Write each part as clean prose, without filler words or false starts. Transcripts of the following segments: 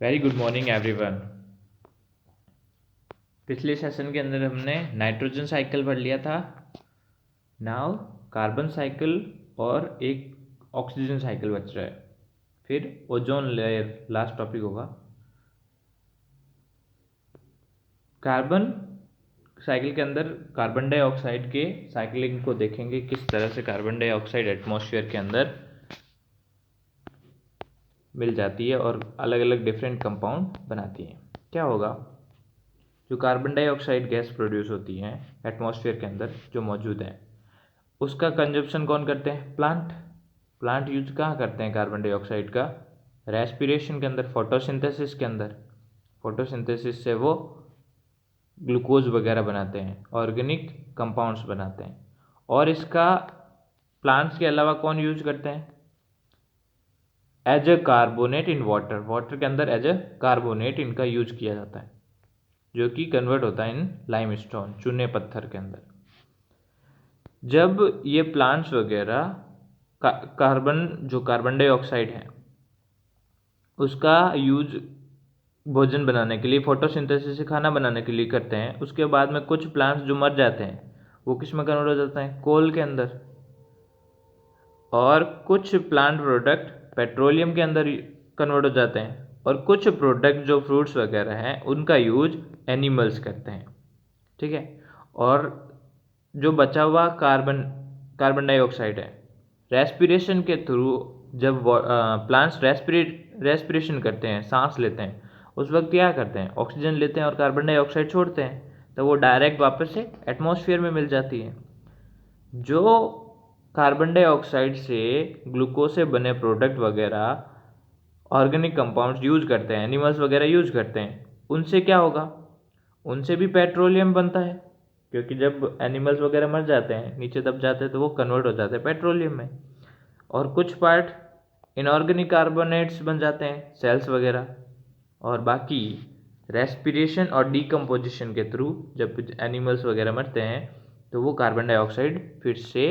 Very good morning everyone. पिछले session के अंदर हमने नाइट्रोजन साइकिल पढ़ लिया था। नाउ कार्बन साइकिल और एक ऑक्सीजन साइकिल बच रहा है। फिर ओजोन लेयर लास्ट टॉपिक होगा। कार्बन साइकिल के अंदर कार्बन डाइऑक्साइड के साइकिलिंग को देखेंगे, किस तरह से कार्बन डाइऑक्साइड एटमॉस्फेयर के अंदर मिल जाती है और अलग अलग डिफरेंट कंपाउंड बनाती है। क्या होगा, जो कार्बन डाइऑक्साइड गैस प्रोड्यूस होती है एटमॉस्फेयर के अंदर जो मौजूद है, उसका कंजप्शन कौन करते हैं? प्लांट यूज कहाँ करते हैं कार्बन डाइऑक्साइड का? रेस्पिरेशन के अंदर, फोटोसिंथेसिस के अंदर। फोटोसिंथेसिस से वो ग्लूकोज वगैरह बनाते हैं, ऑर्गेनिक कंपाउंड्स बनाते हैं। और इसका प्लांट्स के अलावा कौन यूज करते हैं? As a carbonate in water के अंदर एज अ कार्बोनेट इनका यूज किया जाता है, जो कि कन्वर्ट होता है इन लाइमस्टोन, चूने पत्थर के अंदर। जब ये प्लांट्स वगैरह कार्बन डाइऑक्साइड है उसका यूज भोजन बनाने के लिए, फोटोसिंथेसिस से खाना बनाने के लिए करते हैं, उसके बाद में कुछ प्लांट्स जो मर जाते हैं वो किस में कन्वर्ट हो जाते हैं? कोल के अंदर। और कुछ प्लांट प्रोडक्ट पेट्रोलियम के अंदर कन्वर्ट हो जाते हैं। और कुछ प्रोडक्ट जो फ्रूट्स वगैरह हैं उनका यूज एनिमल्स करते हैं। ठीक है। और जो बचा हुआ कार्बन डाइऑक्साइड है, रेस्पिरेशन के थ्रू जब प्लांट्स रेस्पिरेशन करते हैं, सांस लेते हैं, उस वक्त क्या करते हैं? ऑक्सीजन लेते हैं और कार्बन डाइऑक्साइड छोड़ते हैं, तो वो डायरेक्ट वापस से एटमॉस्फेयर में मिल जाती है। जो कार्बन डाइऑक्साइड से ग्लूकोज से बने प्रोडक्ट वगैरह ऑर्गेनिक कंपाउंड्स यूज करते हैं, एनिमल्स वगैरह यूज करते हैं, उनसे क्या होगा? उनसे भी पेट्रोलियम बनता है, क्योंकि जब एनिमल्स वगैरह मर जाते हैं, नीचे दब जाते हैं, तो वो कन्वर्ट हो जाते हैं पेट्रोलियम में। और कुछ पार्ट इनऑर्गेनिक कार्बोनेट्स बन जाते हैं, सेल्स वगैरह। और बाकी रेस्पिरेशन और डीकम्पोजिशन के थ्रू जब एनिमल्स वगैरह मरते हैं तो वो कार्बन डाइऑक्साइड फिर से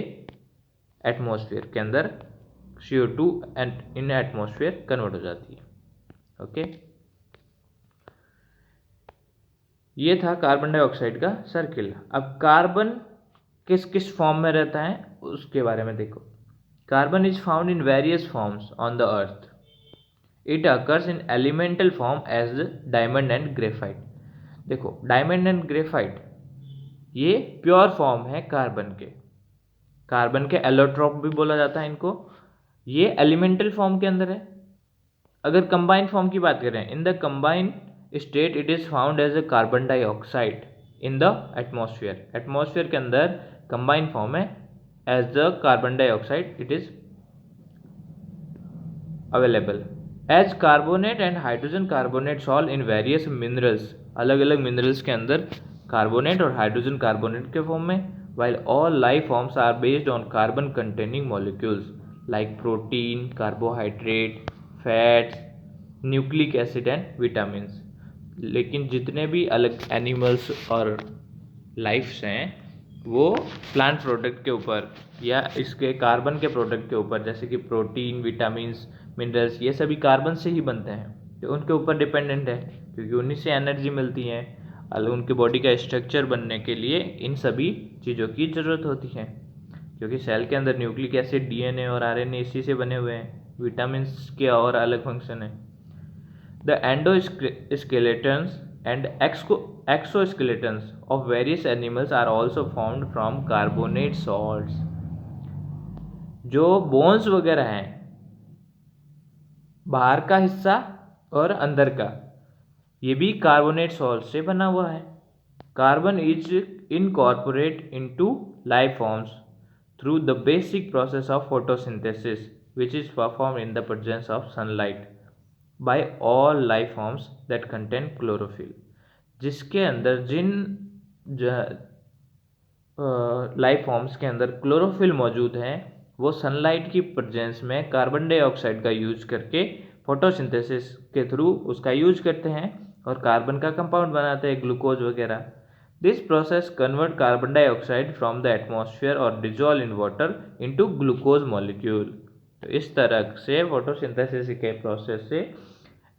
एटमॉस्फेयर के अंदर CO2 इन एटमॉस्फेयर कन्वर्ट हो जाती है। ओके, ये था कार्बन डाइऑक्साइड का सर्किल। अब कार्बन किस किस फॉर्म में रहता है उसके बारे में देखो। Carbon is found in various forms on the earth. It occurs in elemental form as diamond and graphite. देखो, डायमंड एंड ग्रेफाइट ये प्योर फॉर्म है कार्बन के एलोट्रॉप भी बोला जाता है इनको। ये एलिमेंटल फॉर्म के अंदर है। अगर कंबाइंड फॉर्म की बात करें, in the combined state it is found as a carbon dioxide in the atmosphere के अंदर कंबाइंड फॉर्म है as the carbon dioxide it is available as carbonate and hydrogen carbonate solve in various minerals. अलग अलग minerals के अंदर carbonate और hydrogen carbonate के form में। while all life forms are based on carbon containing molecules like protein, carbohydrate, fats, nucleic acid and vitamins. लेकिन जितने भी अलग एनिमल्स और लाइफ्स हैं वो प्लांट प्रोडक्ट के ऊपर या इसके कार्बन के प्रोडक्ट के ऊपर, जैसे कि प्रोटीन, विटामिन्स, मिनरल्स, ये सभी कार्बन से ही बनते हैं, तो उनके ऊपर डिपेंडेंट है, क्योंकि उन्हीं से एनर्जी मिलती है। अलग उनके बॉडी का स्ट्रक्चर बनने के लिए इन सभी चीज़ों की ज़रूरत होती है, क्योंकि सेल के अंदर न्यूक्लिक एसिड, DNA और RNA इसी से बने हुए हैं। विटामिन्स के और अलग फंक्शन है। The endoskeletons and exoskeletons of various animals are also found from carbonate salts। जो बोन्स वगैरह हैं, बाहर का हिस्सा और अंदर का, ये भी कार्बोनेट सॉल्ट से बना हुआ है। Carbon is incorporate into life forms through the basic process of photosynthesis which is performed in the presence of sunlight by all life forms that contain chlorophyll। जिसके अंदर जिन लाइफ फॉर्म्स के अंदर chlorophyll मौजूद है, वो सनलाइट की presence में carbon dioxide का यूज करके फोटोसिंथेसिस के थ्रू उसका यूज करते हैं और कार्बन का कंपाउंड बनाते हैं, ग्लूकोज वगैरह। This process convert carbon dioxide from the atmosphere और dissolve in water into glucose molecule. तो इस तरह से फोटोसिंथेसिस के प्रोसेस से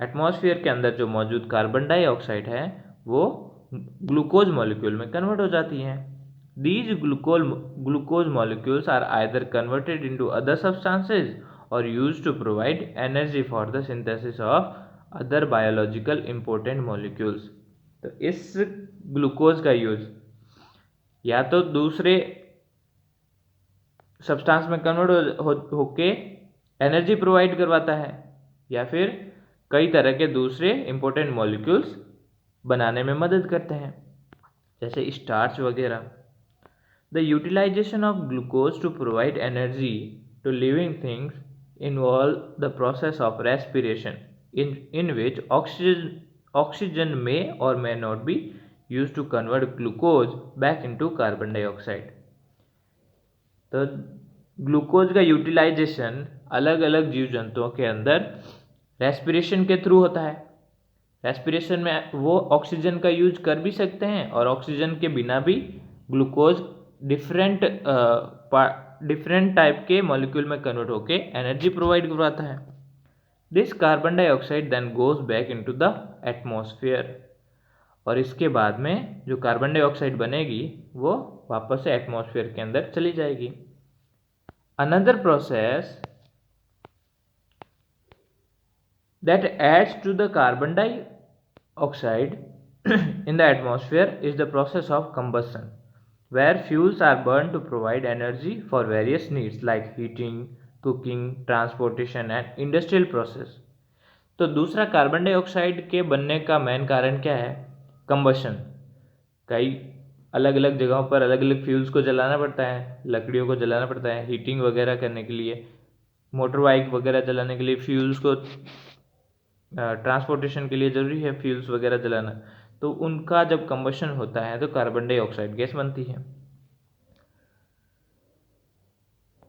एटमॉस्फेयर के अंदर जो मौजूद कार्बन डाइऑक्साइड है वो ग्लूकोज मॉलिक्यूल में कन्वर्ट हो जाती हैं। These glucose molecules are either converted into other substances or used to provide energy for the synthesis of other biological important molecules। तो इस ग्लूकोज का यूज या तो दूसरे सब्सटेंस में कन्वर्ट होके एनर्जी प्रोवाइड करवाता है या फिर कई तरह के दूसरे इंपॉर्टेंट मॉलिक्यूल्स बनाने में मदद करते हैं, जैसे स्टार्च वगैरह। The utilization of glucose to provide energy to living things involve the process of respiration, in which oxygen may or may not be used to convert glucose back into carbon dioxide। तो glucose का utilisation अलग अलग जीव जंतुओं के अंदर respiration के through होता है। रेस्पिरेशन में वो ऑक्सीजन का यूज कर भी सकते हैं और ऑक्सीजन के बिना भी ग्लूकोज डिफरेंट टाइप के मॉलिक्यूल में कन्वर्ट होके एनर्जी प्रोवाइड करवाता है। This carbon dioxide then goes back into the atmosphere, और इसके बाद में जो कार्बन डाइऑक्साइड बनेगी वो वापस से एटमॉस्फेयर के अंदर चली जाएगी। Another process that adds to the carbon dioxide in the atmosphere is the process of combustion, where fuels are burned to provide energy for various needs like heating, cooking, transportation and industrial process। तो दूसरा carbon dioxide के बनने का main कारण क्या है? Combustion. कई अलग अलग जगहों पर अलग अलग फ्यूल्स को जलाना पड़ता है, लकड़ियों को जलाना पड़ता है हीटिंग वगैरह करने के लिए, मोटर बाइक वगैरह जलाने के लिए फ्यूल्स को, ट्रांसपोर्टेशन के लिए ज़रूरी है फ्यूल्स वगैरह जलाना। तो उनका जब कंबशन होता है तो कार्बन डाइऑक्साइड गैस बनती है।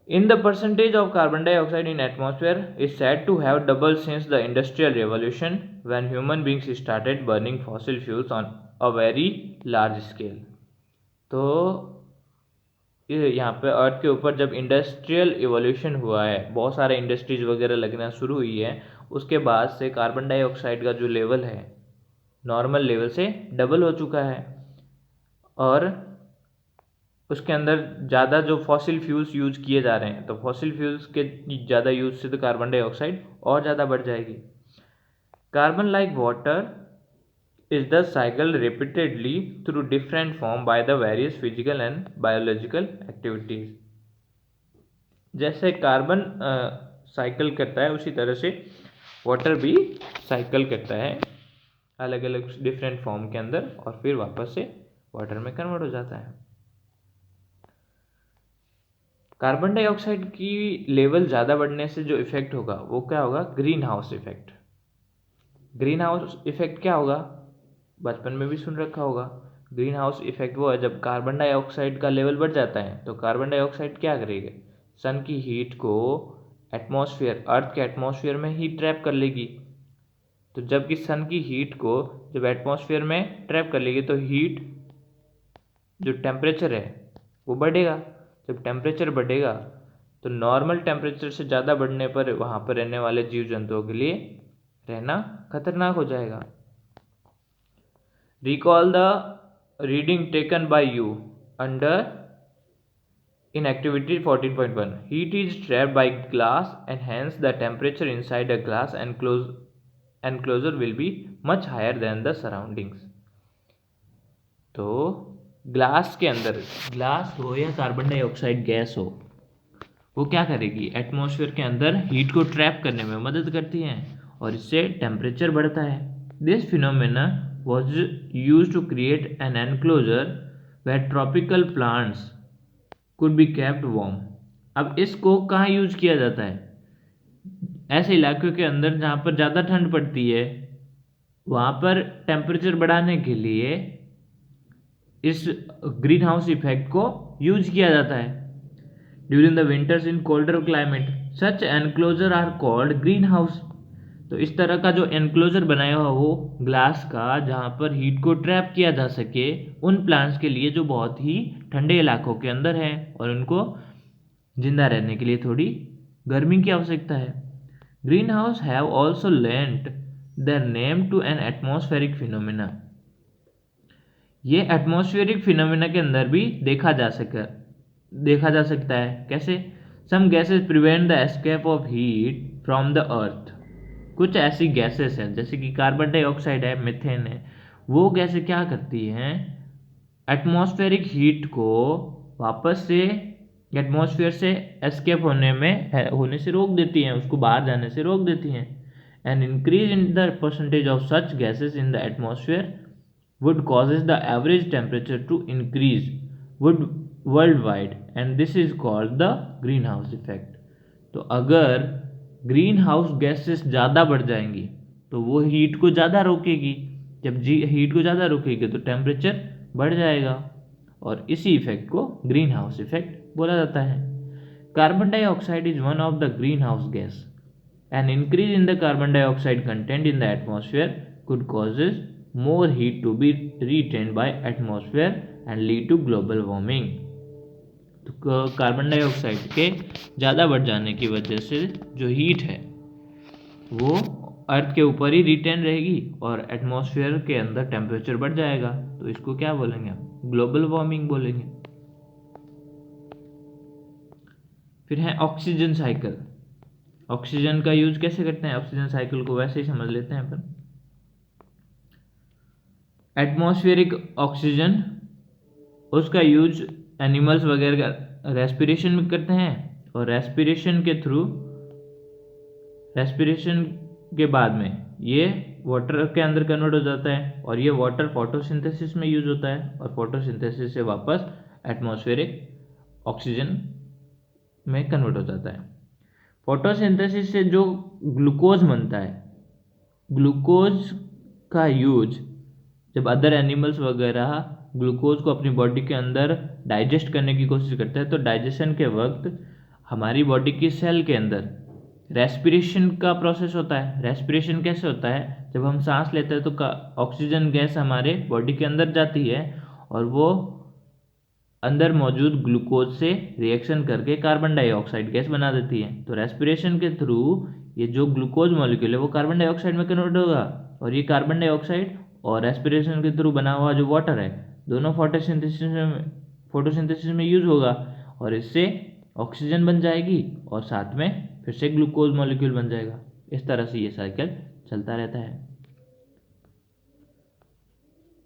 In the percentage of carbon dioxide in atmosphere is said to have doubled since the industrial revolution, when human beings started burning fossil fuels on a very large scale। तो यहाँ पे अर्थ के ऊपर जब industrial evolution हुआ है, बहुत सारे इंडस्ट्रीज वगैरह लगना शुरू हुई है, उसके बाद से कार्बन डाइऑक्साइड का जो लेवल है नॉर्मल लेवल से डबल हो चुका है, और उसके अंदर ज़्यादा जो फॉसिल फ्यूल्स यूज किए जा रहे हैं, तो फॉसिल फ्यूल्स के ज़्यादा यूज से तो कार्बन डाइऑक्साइड और ज़्यादा बढ़ जाएगी। Carbon like water is thus cycled repeatedly through different form by the various physical and biological activities। जैसे कार्बन साइकिल करता है उसी तरह से वाटर भी साइकिल करता है अलग अलग डिफरेंट फॉर्म के अंदर, और फिर वापस से वाटर में कन्वर्ट हो जाता है। कार्बन डाइऑक्साइड की लेवल ज़्यादा बढ़ने से जो इफेक्ट होगा वो क्या होगा? Green house effect. Green house effect क्या होगा? बचपन में भी सुन रखा होगा। ग्रीन हाउस इफेक्ट वो है जब कार्बन डाइऑक्साइड का लेवल बढ़ जाता है तो कार्बन डाइऑक्साइड क्या करेगा? सन की हीट को एटमॉस्फेयर, अर्थ के एटमॉस्फेयर में ही ट्रैप कर लेगी। तो जबकि सन की हीट को जब एटमॉस्फेयर में ट्रैप कर लेगी तो हीट जो टेम्परेचर है वो बढ़ेगा। जब टेम्परेचर बढ़ेगा तो नॉर्मल टेम्परेचर से ज़्यादा बढ़ने पर वहाँ पर रहने वाले जीव जंतुओं के लिए रहना खतरनाक हो जाएगा। Recall the reading taken by you under in activity 14.1। Heat is trapped by glass and hence the temperature inside a glass enclosure will be much higher than the surroundings। तो ग्लास के अंदर, ग्लास हो या carbon dioxide gas हो, वो क्या करेगी? Atmosphere के अंदर हीट को ट्रैप करने में मदद करती है और इससे टेम्परेचर बढ़ता है। This phenomena was used to create an enclosure where tropical plants could be kept warm। अब इसको कहाँ यूज किया जाता है? ऐसे इलाकों के अंदर जहाँ पर ज़्यादा ठंड पड़ती है, वहाँ पर टेम्परेचर बढ़ाने के लिए इस ग्रीन हाउस इफेक्ट को यूज किया जाता है। During the winters in colder climate such enclosure are called greenhouse. तो इस तरह का जो एनक्लोजर बनाया हुआ वो ग्लास का, जहाँ पर हीट को ट्रैप किया जा सके उन प्लांट्स के लिए जो बहुत ही ठंडे इलाकों के अंदर हैं और उनको जिंदा रहने के लिए थोड़ी गर्मी की आवश्यकता है। Green house have also lent their name to an atmospheric phenomena. ये एटमॉस्फेरिक फिनोमिना के अंदर भी देखा जा सकता है। कैसे? Some gases prevent the escape of heat from the earth. कुछ ऐसी गैसेस हैं जैसे कि कार्बन डाइऑक्साइड है, मीथेन है, वो गैसें क्या करती हैं, एटमॉस्फेरिक हीट को वापस से एटमॉस्फेयर से एस्केप होने से रोक देती हैं, उसको बाहर जाने से रोक देती हैं। An increase in the percentage of such gases in the atmosphere would causes the average temperature to increase worldwide and this is called the greenhouse effect। तो अगर ग्रीन हाउस गैसेस ज़्यादा बढ़ जाएंगी तो वो हीट को ज़्यादा रोकेगी। जब हीट को ज़्यादा रोकेगी तो टेम्परेचर बढ़ जाएगा और इसी इफेक्ट को ग्रीन हाउस इफेक्ट बोला जाता है। Carbon dioxide is one of the green house gas. An increase in the carbon dioxide content in the atmosphere could causes more heat to be retained by atmosphere and lead to global warming। तो carbon dioxide के ज़्यादा बढ़ जाने की वजह से जो heat है वो अर्थ के ऊपर ही रिटेन रहेगी और एटमॉस्फेयर के अंदर टेम्परेचर बढ़ जाएगा। तो इसको क्या बोलेंगे हम? ग्लोबल वार्मिंग बोलेंगे। फिर है ऑक्सीजन साइकिल। ऑक्सीजन का यूज कैसे करते हैं? ऑक्सीजन साइकिल को वैसे ही समझ लेते हैं अपन। एटमॉस्फेरिक ऑक्सीजन, उसका यूज एनिमल्स वगैरह का रेस्पिरेशन में करते हैं और रेस्पिरेशन के बाद में ये वाटर के अंदर कन्वर्ट हो जाता है और ये वाटर फोटोसिंथेसिस में यूज होता है और फोटोसिंथेसिस से वापस एटमॉस्फेरिक ऑक्सीजन में कन्वर्ट हो जाता है। फोटोसिंथेसिस से जो ग्लूकोज बनता है, ग्लूकोज का यूज जब अदर एनिमल्स वगैरह ग्लूकोज को अपनी बॉडी के अंदर डाइजेस्ट करने की कोशिश करते हैं तो डाइजेशन के वक्त हमारी बॉडी की सेल के अंदर रेस्पिरेशन का प्रोसेस होता है। रेस्पिरेशन कैसे होता है? जब हम सांस लेते हैं तो ऑक्सीजन गैस हमारे बॉडी के अंदर जाती है और वो अंदर मौजूद ग्लूकोज से रिएक्शन करके कार्बन डाइऑक्साइड गैस बना देती है। तो रेस्पिरेशन के थ्रू ये जो ग्लूकोज मॉलिक्यूल है वो कार्बन डाइऑक्साइड में कन्वर्ट होगा और ये कार्बन डाइऑक्साइड और रेस्पिरेशन के थ्रू बना हुआ जो वाटर है दोनों फोटोसिंथेसिस में यूज होगा और इससे ऑक्सीजन बन जाएगी और साथ में फिर से ग्लूकोज मॉलिक्यूल बन जाएगा। इस तरह से ये साइकिल चलता रहता है।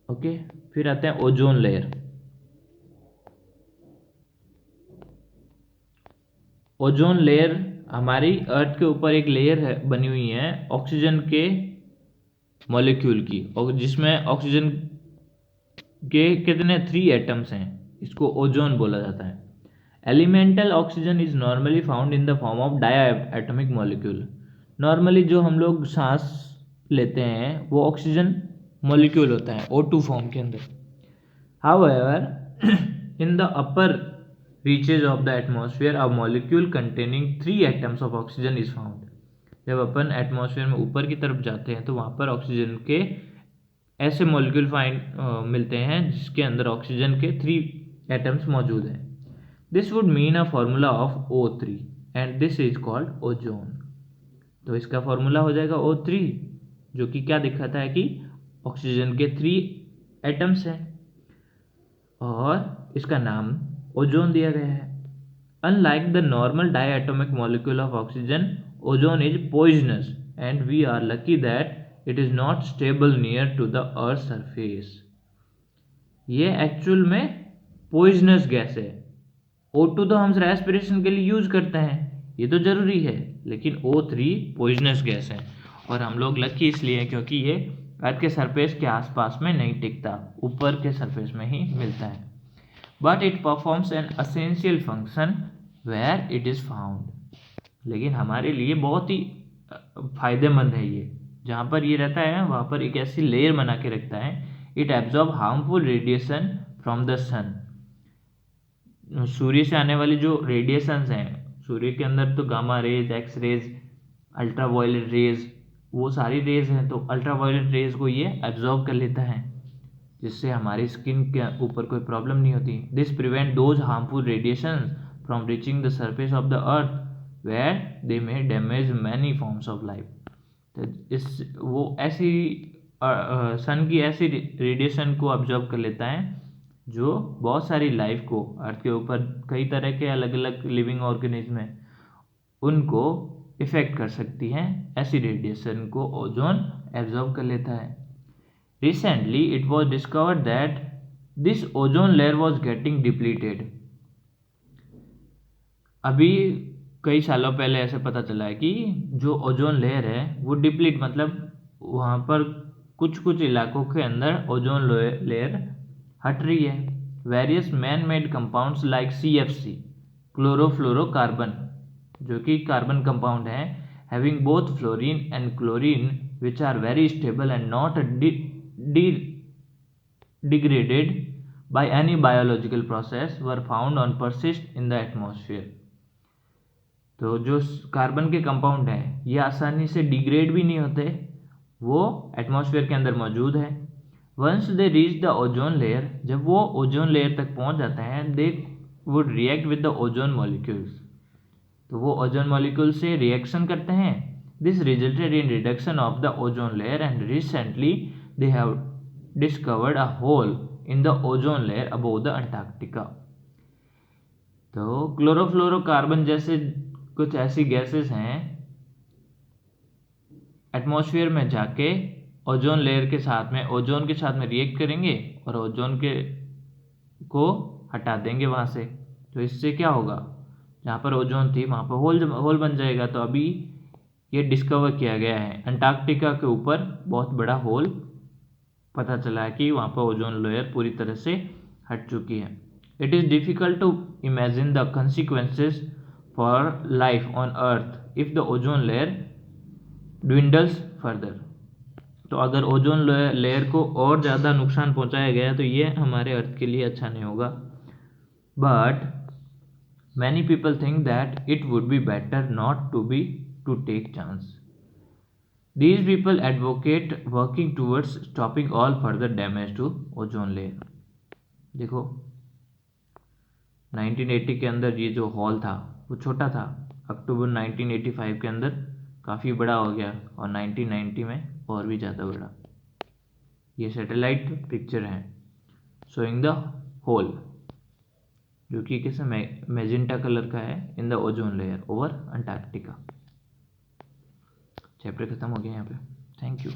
ओके, फिर आते हैं ओजोन लेयर। ओजोन लेयर हमारी अर्थ के ऊपर एक लेयर है बनी हुई है ऑक्सीजन के मॉलिक्यूल की और जिसमें ऑक्सीजन के कितने 3 एटम्स हैं, इसको ओजोन बोला जाता है। Elemental oxygen is normally found in the form of diatomic molecule. Normally जो हम लोग सांस लेते हैं वो ऑक्सीजन मॉलिक्यूल होता है O2 फॉर्म के अंदर। However in the upper reaches of the atmosphere a molecule containing 3 atoms of oxygen is found. जब अपन एटमॉस्फेयर में ऊपर की तरफ जाते हैं तो वहाँ पर ऑक्सीजन के ऐसे मॉलिक्यूल मिलते हैं जिसके अंदर ऑक्सीजन के 3 एटम्स मौजूद हैं। This would mean a formula of O3 and this is called ozone. तो इसका फॉर्मूला हो जाएगा O3 जो कि क्या दिखाता है कि ऑक्सीजन के 3 एटम्स हैं और इसका नाम ओजोन दिया गया है। Unlike the normal diatomic molecule of oxygen, ozone is poisonous and we are lucky that it is not stable near to the earth's surface। ये एक्चुअल में पॉइजनस गैस है। O2 तो हम रेस्पिरेशन के लिए यूज करते हैं, ये तो जरूरी है, लेकिन O3 पॉइजनस गैस है और हम लोग लकी इसलिए हैं क्योंकि ये अर्थ के सरफेस के आसपास में नहीं टिकता, ऊपर के सरफेस में ही मिलता है। But it performs an essential function where it is found. लेकिन हमारे लिए बहुत ही फायदेमंद है ये, जहाँ पर ये रहता है वहाँ पर एक ऐसी लेयर बना के रखता है। It absorb harmful radiation from the sun. सूर्य से आने वाली जो रेडिएशंस हैं, सूर्य के अंदर तो gamma rays, X rays, ultraviolet rays, वो सारी रेज हैं, तो अल्ट्रावायलेट रेज को ये एब्जॉर्ब कर लेता है जिससे हमारी स्किन के ऊपर कोई प्रॉब्लम नहीं होती। This prevent those harmful radiations from reaching the surface of the earth where they may damage many forms of life। तो इस वो ऐसी सन की ऐसी रेडिएशन को ऑब्जर्व कर लेता है जो बहुत सारी लाइफ को, अर्थ के ऊपर कई तरह के अलग अलग लिविंग ऑर्गेनिज्म हैं, उनको इफेक्ट कर सकती हैं। ऐसी रेडिएशन को ओजोन एब्जॉर्ब कर लेता है। Recently it was discovered that this ozone layer was getting depleted. अभी कई सालों पहले ऐसे पता चला है कि जो ओजोन लेयर है वो डिप्लीट, मतलब वहाँ पर कुछ कुछ इलाकों के अंदर ओजोन लेयर हट रही है। Various man made compounds like CFC, chlorofluorocarbon, जो कि कार्बन कंपाउंड है, having both fluorine and chlorine which are very stable and not degraded by any biological process were found on persist in the atmosphere। तो जो carbon के compound हैं ये आसानी से डिग्रेड भी नहीं होते, वो एटमॉस्फेयर के अंदर मौजूद है। Once they reach the ozone layer, जब वो ओजोन लेयर तक पहुंच जाते हैं, they would react with the ozone molecules, तो वो ओजोन मॉलिक्यूल से रिएक्शन करते हैं। This resulted in reduction of the ozone layer and recently they have discovered a hole in the ozone layer above the Antarctica. तो chlorofluorocarbon जैसे कुछ ऐसी gases हैं एटमॉस्फेयर में जाके ओजोन लेयर के साथ में, ओजोन के साथ में रिएक्ट करेंगे और ओजोन के को हटा देंगे वहाँ से। तो इससे क्या होगा, जहाँ पर ओजोन थी वहाँ पर होल बन जाएगा। तो अभी ये डिस्कवर किया गया है, अंटार्कटिका के ऊपर बहुत बड़ा होल पता चला है कि वहाँ पर ओजोन लेयर पूरी तरह से हट चुकी है। It is difficult to imagine the consequences for life on earth if the ozone layer dwindles further। तो अगर ओजोन लेयर को और ज़्यादा नुकसान पहुंचाया गया तो ये हमारे अर्थ के लिए अच्छा नहीं होगा। But many people think that it would be better not to take chance. These people advocate working towards stopping all further damage to ozone layer। देखो 1980 के अंदर ये जो हॉल था वो छोटा था, अक्टूबर 1985 के अंदर काफ़ी बड़ा हो गया और 1990 में और भी ज़्यादा बड़ा। ये सैटेलाइट पिक्चर है शोइंग द होल, जो कि कैसे मैजेंटा कलर का है इन the ozone layer over Antarctica. Chapter खत्म हो गया यहाँ पे। Thank you.